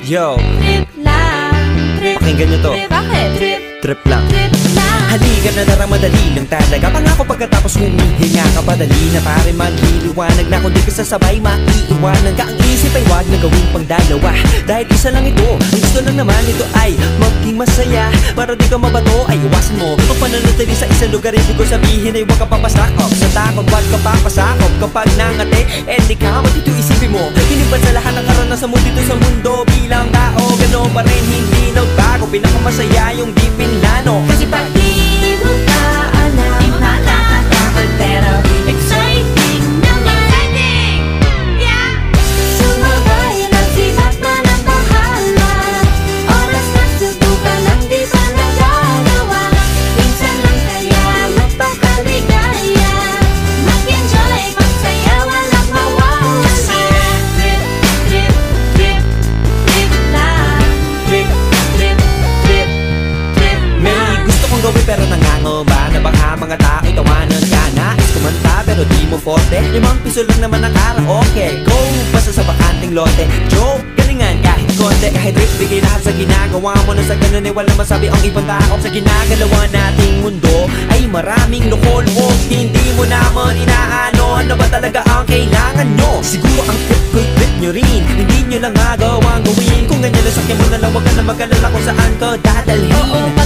Yo, Trip lang, trip. pakinggan nyo to. Bakit? Trip, Trip lang. trip lang. Halika na darang madali lang talaga. Pangako pagkatapos humihinga ka padali na pare magliliwanag na kung di ka sasabay maiiwanan ka. Ang isip ay wag na gawin pang dalawa dahil isa lang ito. Ang gusto lang naman ito ay maging masaya. Para di ka mabato ay iwasan mo ang pananatili sa isang lugar. Ibig ko sabihin ay wag ka papasakop sa takot, wag ka papasakop. Kapag nangate, di ka matito isipin mo. Hinipan sa lahat ng karanasan mo dito sa mundo. Bilang tao, gano'n pa rin hindi nagbago. Pinakamasaya yung di pinlano. Kasi pag di mo ka alam, di mo nakakatakot pero exciting naman. Exciting! Yeah! Sumabay lang sibat na ng bahala. Oras na subukan ang di pa nagagawa. Minsan lang kaya magpakaligaya. Mag-enjoy, magsaya, walang mawawala. Trip, trip, trip, trip lang. Trip, trip, trip, trip May lang. gusto kong gawin pero nangangamba na baka mga tao'y tawanan ka. Nais kumanta pero di mo forte. 5 piso lang naman ang karaoke. Go! Basta sa bakanting lote. Joke! Galingan kahit konti. Kahit rip, bigay lahat sa ginagawa mo. Na sa ganun ay walang masabi ang ibang tao. Sa ginagalawa nating mundo ay maraming loko-loko. Hindi mo naman inaano. Ano ba talaga ang kailangan nyo? Siguro ang trip ko'y trip nyo rin. Hindi nyo lang agawang gawin. Kung ganyan na sakyan mo na lang, wag ka na mag-alala kung saan ka dadalhin.